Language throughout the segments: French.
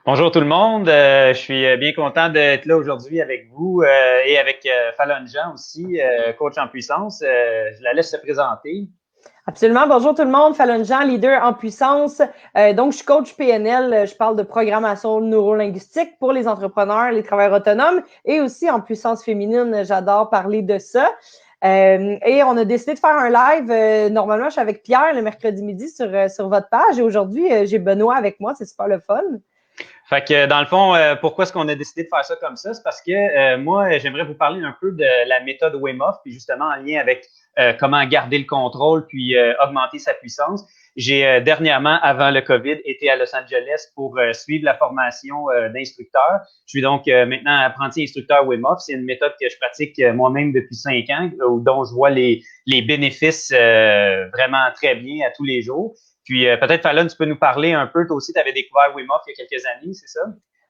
Bonjour tout le monde, je suis bien content d'être là aujourd'hui avec vous et avec Fallon Jean aussi, coach en puissance. Je la laisse se présenter. Absolument. Bonjour tout le monde. Fallon Jean, leader en puissance. Donc, je suis coach PNL. Je parle de programmation neurolinguistique pour les entrepreneurs, les travailleurs autonomes et aussi en puissance féminine. J'adore parler de ça. Et on a décidé de faire un live. Normalement, je suis avec Pierre le mercredi midi sur votre page. Et aujourd'hui, j'ai Benoît avec moi. C'est super le fun. Fait que dans le fond, pourquoi est-ce qu'on a décidé de faire ça comme ça? C'est parce que moi, j'aimerais vous parler un peu de la méthode Wim Hof, puis justement en lien avec comment garder le contrôle puis augmenter sa puissance. J'ai dernièrement, avant le COVID, été à Los Angeles pour suivre la formation d'instructeur. Je suis donc maintenant apprenti instructeur Wim Hof. C'est une méthode que je pratique moi-même depuis 5 ans, dont je vois les bénéfices vraiment très bien à tous les jours. Puis peut-être, Fallon, tu peux nous parler un peu. Toi aussi, tu avais découvert Wim Hof il y a quelques années, c'est ça?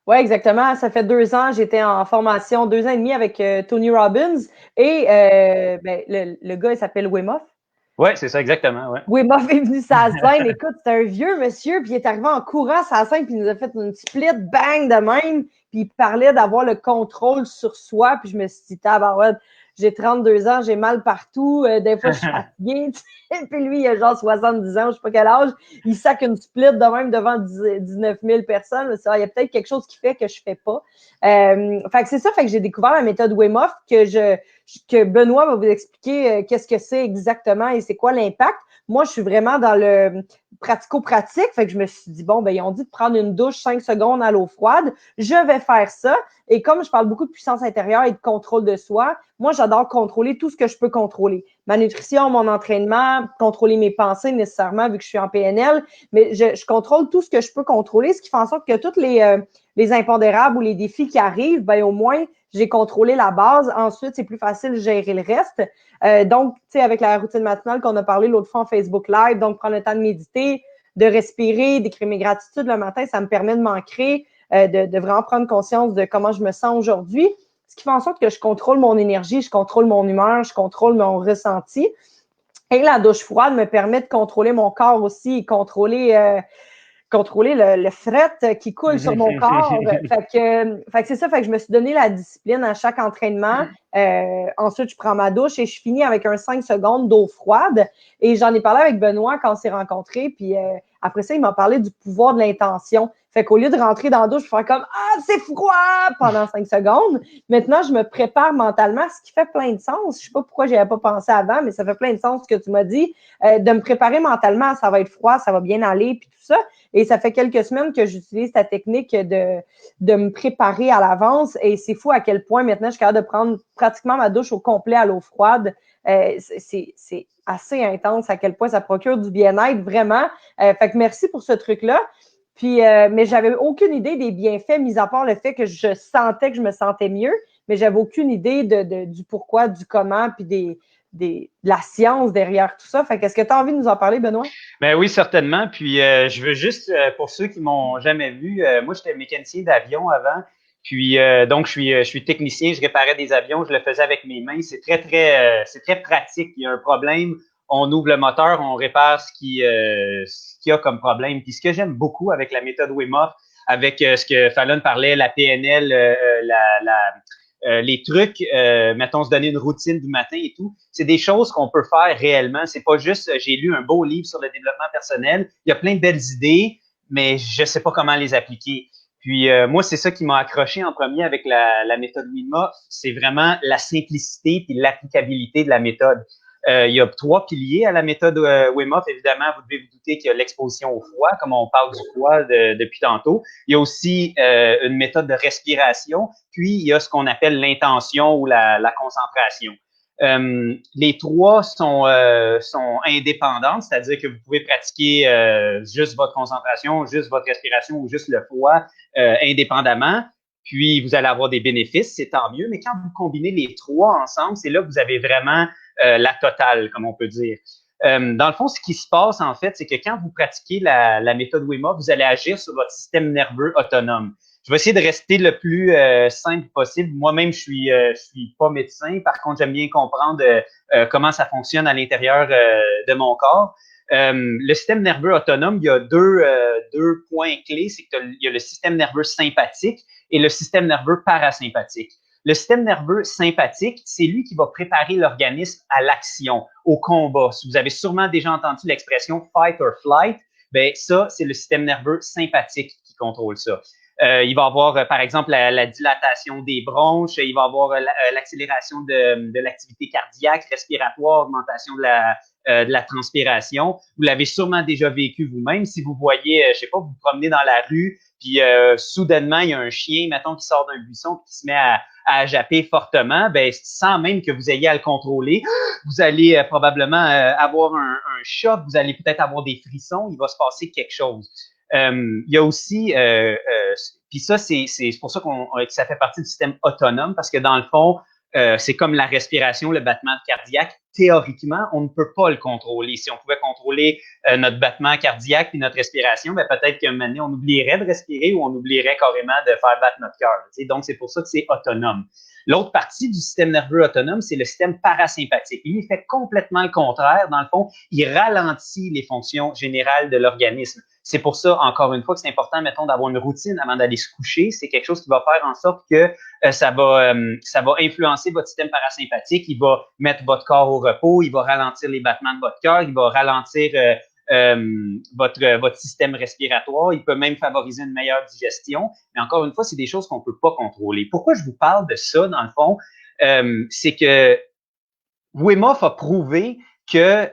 Oui, exactement. Ça fait 2 ans. J'étais en formation 2 ans et demi avec Tony Robbins. Et le gars, il s'appelle Wim Hof. Oui, c'est ça, exactement. Ouais. Oui, m'a fait venu sa scène. Écoute, c'est un vieux monsieur, puis il est arrivé en courant sa scène, puis il nous a fait une split bang de même, puis il parlait d'avoir le contrôle sur soi, puis je me suis dit, tabarouette, j'ai 32 ans, j'ai mal partout, des fois je suis fatiguée, puis lui, il a genre 70 ans, je sais pas quel âge, il sac une split de même devant 19 000 personnes, il y a peut-être quelque chose qui fait que je fais pas. Fait que c'est ça, fait que j'ai découvert la méthode Wim Hof, que Benoît va vous expliquer qu'est-ce que c'est exactement et c'est quoi l'impact. Moi, je suis vraiment dans le pratico-pratique. Fait que je me suis dit, bon, ben, ils ont dit de prendre une douche 5 secondes à l'eau froide. Je vais faire ça. Et comme je parle beaucoup de puissance intérieure et de contrôle de soi, moi, j'adore contrôler tout ce que je peux contrôler. Ma nutrition, mon entraînement, contrôler mes pensées nécessairement, vu que je suis en PNL. Mais je contrôle tout ce que je peux contrôler, ce qui fait en sorte que tous les impondérables ou les défis qui arrivent, ben, au moins, j'ai contrôlé la base. Ensuite, c'est plus facile de gérer le reste. Donc, tu sais, avec la routine matinale qu'on a parlé l'autre fois en Facebook Live, donc prendre le temps de méditer, de respirer, d'écrire mes gratitudes le matin, ça me permet de m'ancrer, de vraiment prendre conscience de comment je me sens aujourd'hui. Ce qui fait en sorte que je contrôle mon énergie, je contrôle mon humeur, je contrôle mon ressenti. Et la douche froide me permet de contrôler mon corps aussi, contrôler le fret qui coule sur mon corps. Fait que c'est ça, fait que je me suis donné la discipline à chaque entraînement. Ensuite, je prends ma douche et je finis avec un 5 secondes d'eau froide. Et j'en ai parlé avec Benoît quand on s'est rencontrés. Puis après ça, il m'a parlé du pouvoir de l'intention. Fait qu'au lieu de rentrer dans la douche, je faire comme ah, c'est froid pendant 5 secondes. Maintenant, je me prépare mentalement, ce qui fait plein de sens. Je sais pas pourquoi j'y avais pas pensé avant, mais ça fait plein de sens ce que tu m'as dit. De me préparer mentalement, ça va être froid, ça va bien aller, puis tout ça. Et ça fait quelques semaines que j'utilise ta technique de me préparer à l'avance. Et c'est fou à quel point maintenant je suis capable de prendre pratiquement ma douche au complet à l'eau froide. C'est assez intense à quel point ça procure du bien-être, vraiment. Fait que merci pour ce truc-là. Puis, mais j'avais aucune idée des bienfaits, mis à part le fait que je sentais que je me sentais mieux, mais j'avais aucune idée du pourquoi, du comment, puis de la science derrière tout ça. Fait que est-ce que tu as envie de nous en parler, Benoît? Ben oui, certainement. Puis je veux juste, pour ceux qui m'ont jamais vu, moi j'étais mécanicien d'avion avant. Puis donc je suis technicien, je réparais des avions, je le faisais avec mes mains. C'est très pratique. Il y a un problème, on ouvre le moteur, on répare ce qu'il y a comme problème. Puis ce que j'aime beaucoup avec la méthode Wim Hof, avec ce que Fallon parlait, la PNL, les trucs, mettons, se donner une routine du matin et tout, c'est des choses qu'on peut faire réellement. C'est pas juste, j'ai lu un beau livre sur le développement personnel, il y a plein de belles idées, mais je sais pas comment les appliquer. Puis moi, c'est ça qui m'a accroché en premier avec la méthode Wim Hof, c'est vraiment la simplicité et l'applicabilité de la méthode. Il y a 3 piliers à la méthode Wim Hof. Évidemment, vous devez vous douter qu'il y a l'exposition au froid, comme on parle du froid depuis tantôt. Il y a aussi une méthode de respiration, puis il y a ce qu'on appelle l'intention ou la concentration. Les trois sont indépendantes, c'est-à-dire que vous pouvez pratiquer juste votre concentration, juste votre respiration ou juste le froid indépendamment. Puis vous allez avoir des bénéfices, c'est tant mieux. Mais quand vous combinez les trois ensemble, c'est là que vous avez vraiment la totale, comme on peut dire. Dans le fond, ce qui se passe, en fait, c'est que quand vous pratiquez la méthode Wim Hof, vous allez agir sur votre système nerveux autonome. Je vais essayer de rester le plus simple possible. Moi-même, je suis pas médecin. Par contre, j'aime bien comprendre comment ça fonctionne à l'intérieur de mon corps. Le système nerveux autonome, il y a deux points clés. C'est qu'il y a le système nerveux sympathique et le système nerveux parasympathique. Le système nerveux sympathique, c'est lui qui va préparer l'organisme à l'action, au combat. Si vous avez sûrement déjà entendu l'expression fight or flight, ben ça, c'est le système nerveux sympathique qui contrôle ça. Il va avoir, par exemple, la dilatation des bronches, il va avoir l'accélération de l'activité cardiaque, respiratoire, augmentation de la transpiration. Vous l'avez sûrement déjà vécu vous-même. Si vous voyez, je sais pas, vous vous promenez dans la rue, puis soudainement, il y a un chien, mettons, qui sort d'un buisson, qui se met à japper fortement, ben, sans même que vous ayez à le contrôler, vous allez probablement avoir un choc, vous allez peut-être avoir des frissons, il va se passer quelque chose. Il y a aussi, puis ça, c'est pour ça que ça fait partie du système autonome, parce que dans le fond, c'est comme la respiration, le battement cardiaque. Théoriquement, on ne peut pas le contrôler. Si on pouvait contrôler notre battement cardiaque puis notre respiration, ben peut-être qu'un moment donné, on oublierait de respirer ou on oublierait carrément de faire battre notre cœur. Donc, c'est pour ça que c'est autonome. L'autre partie du système nerveux autonome, c'est le système parasympathique. Lui, il fait complètement le contraire. Dans le fond, il ralentit les fonctions générales de l'organisme. C'est pour ça, encore une fois, que c'est important, mettons, d'avoir une routine avant d'aller se coucher. C'est quelque chose qui va faire en sorte que ça va influencer votre système parasympathique. Il va mettre votre corps au repos. Il va ralentir les battements de votre cœur. Il va ralentir votre système respiratoire. Il peut même favoriser une meilleure digestion. Mais encore une fois, c'est des choses qu'on ne peut pas contrôler. Pourquoi je vous parle de ça, dans le fond? C'est que Wim Hof a prouvé que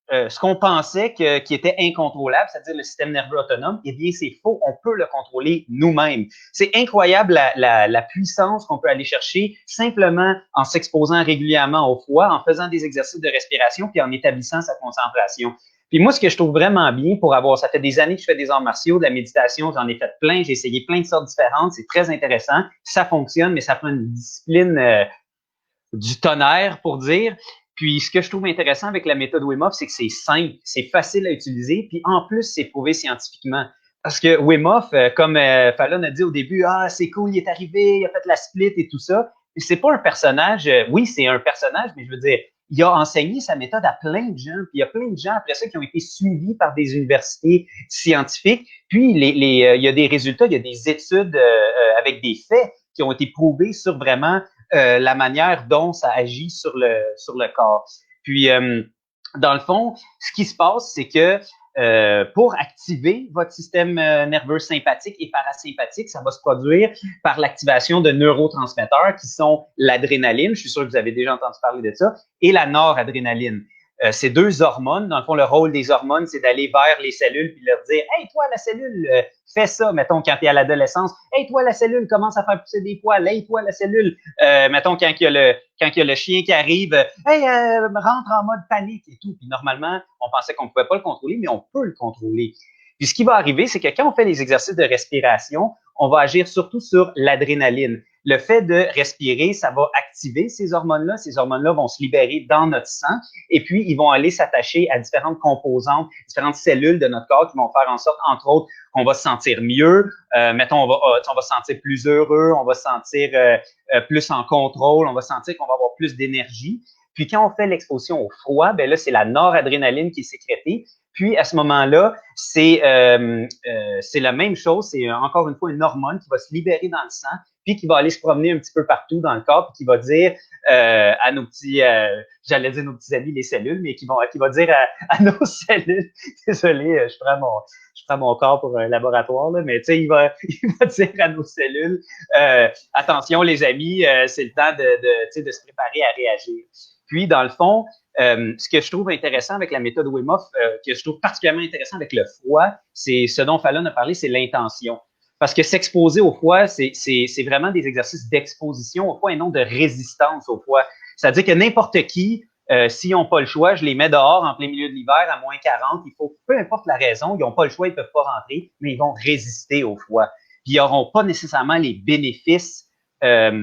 ce qu'on pensait qui était incontrôlable, c'est-à-dire le système nerveux autonome, eh bien, c'est faux. On peut le contrôler nous-mêmes. C'est incroyable la puissance qu'on peut aller chercher simplement en s'exposant régulièrement au froid, en faisant des exercices de respiration puis en établissant sa concentration. Puis moi, ce que je trouve vraiment bien pour ça fait des années que je fais des arts martiaux, de la méditation, j'en ai fait plein, j'ai essayé plein de sortes différentes, c'est très intéressant, ça fonctionne, mais ça prend une discipline du tonnerre, pour dire. Puis, ce que je trouve intéressant avec la méthode Wim Hof, c'est que c'est simple, c'est facile à utiliser, puis en plus, c'est prouvé scientifiquement. Parce que Wim Hof, comme Fallon a dit au début, c'est cool, il est arrivé, il a fait la split et tout ça. C'est pas un personnage, oui, c'est un personnage, mais je veux dire, il a enseigné sa méthode à plein de gens, puis il y a plein de gens après ça qui ont été suivis par des universités scientifiques, puis il y a des résultats, il y a des études avec des faits qui ont été prouvés sur vraiment la manière dont ça agit sur le corps. Puis, dans le fond, ce qui se passe, c'est que pour activer votre système nerveux sympathique et parasympathique, ça va se produire par l'activation de neurotransmetteurs qui sont l'adrénaline, je suis sûr que vous avez déjà entendu parler de ça, et la noradrénaline. Ces deux hormones, dans le fond, le rôle des hormones, c'est d'aller vers les cellules puis leur dire « Hey, toi, la cellule, fais ça. » Mettons, quand tu es à l'adolescence. « Hey, toi, la cellule, commence à faire pousser des poils. Hey, toi, la cellule. » Mettons, quand il y a le chien qui arrive, « Hey, rentre en mode panique et tout. » Puis normalement, on pensait qu'on ne pouvait pas le contrôler, mais on peut le contrôler. Puis ce qui va arriver, c'est que quand on fait les exercices de respiration, on va agir surtout sur l'adrénaline. Le fait de respirer, ça va activer ces hormones-là. Ces hormones-là vont se libérer dans notre sang et puis ils vont aller s'attacher à différentes composantes, différentes cellules de notre corps qui vont faire en sorte, entre autres, qu'on va se sentir mieux. Mettons, on va se sentir plus heureux, on va se sentir plus en contrôle, on va sentir qu'on va avoir plus d'énergie. Puis quand on fait l'exposition au froid, ben là, c'est la noradrénaline qui est sécrétée. Puis, à ce moment-là, c'est la même chose. C'est encore une fois une hormone qui va se libérer dans le sang, puis qui va aller se promener un petit peu partout dans le corps, puis qui va dire à nos petits, j'allais dire nos petits amis, les cellules, mais qui va dire à nos cellules, désolé, je prends mon corps pour un laboratoire, là, mais tu sais, il va dire à nos cellules, attention les amis, c'est le temps de se préparer à réagir. Puis, dans le fond, ce que je trouve intéressant avec la méthode Wim Hof, que je trouve particulièrement intéressant avec le froid, c'est ce dont Fallon a parlé, c'est l'intention. Parce que s'exposer au froid, c'est vraiment des exercices d'exposition au froid et non de résistance au froid. C'est-à-dire que n'importe qui, s'ils n'ont pas le choix, je les mets dehors en plein milieu de l'hiver à moins 40, peu importe la raison, ils n'ont pas le choix, ils ne peuvent pas rentrer, mais ils vont résister au froid. Puis ils n'auront pas nécessairement les bénéfices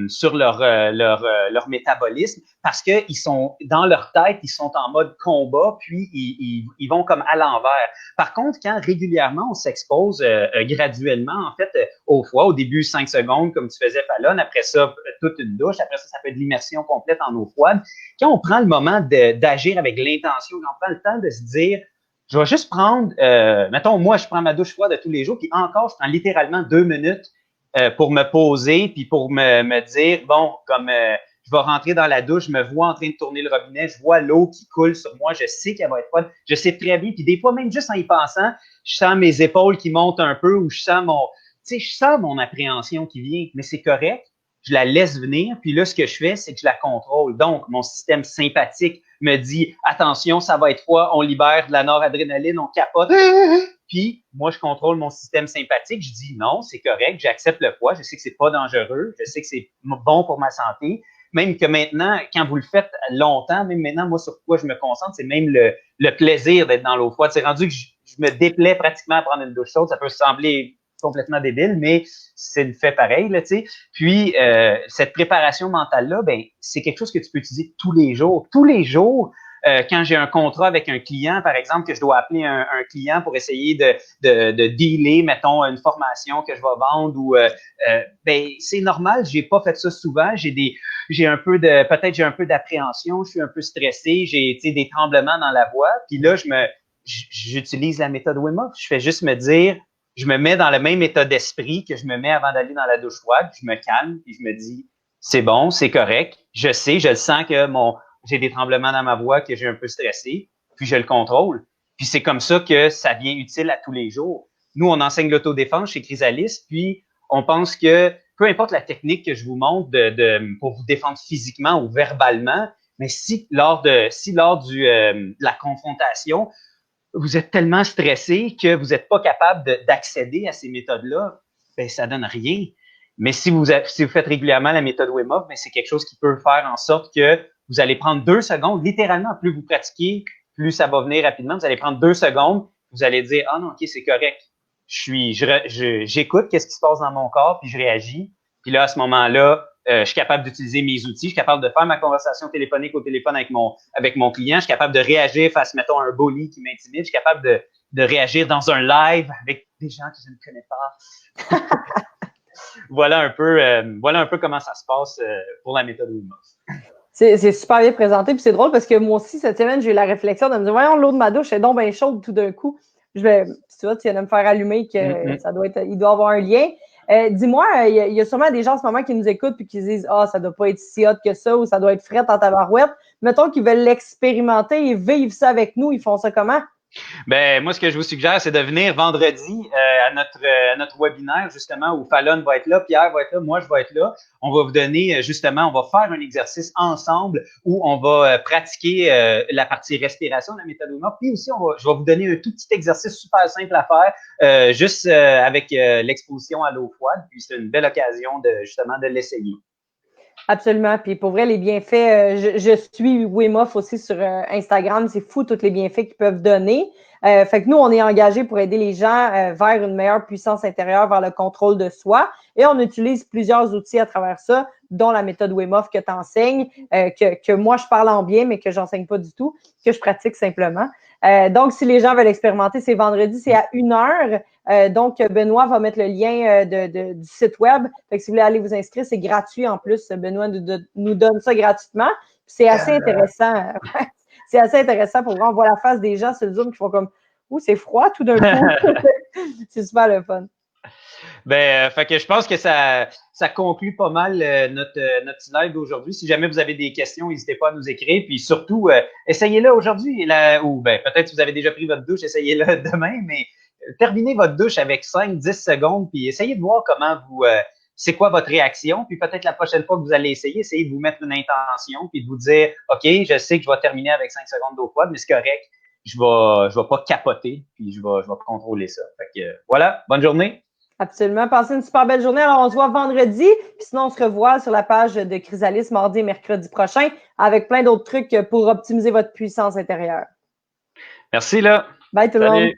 sur leur métabolisme parce que ils sont dans leur tête, ils sont en mode combat, puis ils vont comme à l'envers. Par contre, quand régulièrement on s'expose graduellement, en fait, au froid, au début 5 secondes, comme tu faisais Fallon, après ça, toute une douche, après ça peut être l'immersion complète en eau froide. Quand on prend le moment d'agir avec l'intention, quand on prend le temps de se dire je vais juste prendre, mettons, moi, je prends ma douche froide tous les jours, puis encore, je prends littéralement 2 minutes pour me poser, puis pour me dire, bon, comme je vais rentrer dans la douche, je me vois en train de tourner le robinet, je vois l'eau qui coule sur moi, je sais qu'elle va être froide, je sais très bien, puis des fois, même juste en y pensant, je sens mes épaules qui montent un peu, ou je sens je sens mon appréhension qui vient, mais c'est correct, je la laisse venir, puis là, ce que je fais, c'est que je la contrôle. Donc, mon système sympathique me dit, attention, ça va être froid, on libère de la noradrénaline, on capote. Puis, moi, je contrôle mon système sympathique. Je dis non, c'est correct, j'accepte le froid, je sais que c'est pas dangereux, je sais que c'est bon pour ma santé. Même que maintenant, quand vous le faites longtemps, même maintenant, moi, sur quoi je me concentre, c'est même le plaisir d'être dans l'eau froide. C'est rendu que je me déplais pratiquement à prendre une douche chaude. Ça peut sembler complètement débile, mais c'est le fait pareil, là, tu sais. Puis, cette préparation mentale-là, ben, c'est quelque chose que tu peux utiliser tous les jours. Tous les jours, quand j'ai un contrat avec un client, par exemple, que je dois appeler un client pour essayer de dealer, mettons, une formation que je vais vendre ou ben c'est normal, j'ai pas fait ça souvent, j'ai un peu peut-être j'ai un peu d'appréhension, je suis un peu stressé, j'ai des tremblements dans la voix, puis là j'utilise la méthode Wim Hof, je fais juste me dire, je me mets dans le même état d'esprit que je me mets avant d'aller dans la douche froide, je me calme, puis je me dis c'est bon, c'est correct, je sais, je le sens que j'ai des tremblements dans ma voix, que j'ai un peu stressé, puis je le contrôle. Puis c'est comme ça que ça devient utile à tous les jours. Nous, on enseigne l'autodéfense chez Chrysalis, puis on pense que peu importe la technique que je vous montre pour vous défendre physiquement ou verbalement, mais si lors de la confrontation, vous êtes tellement stressé que vous n'êtes pas capable d'accéder à ces méthodes-là, ben ça donne rien. Mais si vous faites régulièrement la méthode Wim Hof, ben c'est quelque chose qui peut faire en sorte que vous allez prendre 2 secondes, littéralement, plus vous pratiquez, plus ça va venir rapidement. Vous allez prendre 2 secondes, vous allez dire, ah non, ok, c'est correct. J'écoute qu'est-ce qui se passe dans mon corps, puis je réagis. Puis là, à ce moment-là, je suis capable d'utiliser mes outils, je suis capable de faire ma conversation téléphonique au téléphone avec mon client, je suis capable de réagir face, mettons, à un bully qui m'intimide, je suis capable de réagir dans un live avec des gens que je ne connais pas. Voilà un peu comment ça se passe pour la méthode Wim Hof. C'est super bien présenté, puis c'est drôle parce que moi aussi, cette semaine, j'ai eu la réflexion de me dire, voyons, l'eau de ma douche est donc bien chaude tout d'un coup. Tu vois, tu viens de me faire allumer que il doit avoir un lien. Dis-moi, il y a sûrement des gens en ce moment qui nous écoutent puis qui se disent, ah, ça doit pas être si hot que ça ou ça doit être frette en tabarouette. Mettons qu'ils veulent l'expérimenter et vivre ça avec nous, ils font ça comment? Ben moi, ce que je vous suggère, c'est de venir vendredi à notre webinaire, justement, où Fallon va être là, Pierre va être là, moi, je vais être là. On va vous donner, justement, on va faire un exercice ensemble où on va pratiquer la partie respiration de la méthode Wim Hof. Puis aussi, je vais vous donner un tout petit exercice super simple à faire, juste avec l'exposition à l'eau froide. Puis c'est une belle occasion justement de l'essayer. Absolument. Puis pour vrai, les bienfaits, je suis Wim Hof aussi sur Instagram. C'est fou tous les bienfaits qu'ils peuvent donner. Fait que nous, on est engagés pour aider les gens vers une meilleure puissance intérieure, vers le contrôle de soi. Et on utilise plusieurs outils à travers ça, dont la méthode Wim Hof que tu enseignes, que moi, je parle en bien, mais que j'enseigne pas du tout, que je pratique simplement. Donc, si les gens veulent expérimenter, c'est vendredi, c'est à 1h. Donc, Benoît va mettre le lien du site web. Fait que si vous voulez aller vous inscrire, c'est gratuit en plus. Benoît nous donne ça gratuitement. C'est assez intéressant. C'est assez intéressant pour voir. On voit la face des gens sur le Zoom qui font comme « Ouh, c'est froid tout d'un coup. » C'est super le fun. Ben, fait que je pense que ça conclut pas mal notre petit live d'aujourd'hui. Si jamais vous avez des questions, n'hésitez pas à nous écrire. Puis surtout, essayez-le aujourd'hui. Ou ben, peut-être si vous avez déjà pris votre douche, essayez-le demain, mais terminez votre douche avec 5-10 secondes, puis essayez de voir comment c'est quoi votre réaction. Puis peut-être la prochaine fois que vous allez essayer, essayez de vous mettre une intention, puis de vous dire, OK, je sais que je vais terminer avec 5 secondes d'eau froide, mais c'est correct. Je vais pas capoter, puis je vais contrôler ça. Fait que voilà, bonne journée. Absolument. Passez une super belle journée. Alors, on se voit vendredi. Puis sinon, on se revoit sur la page de Chrysalis mardi et mercredi prochain avec plein d'autres trucs pour optimiser votre puissance intérieure. Merci, là. Bye tout le monde.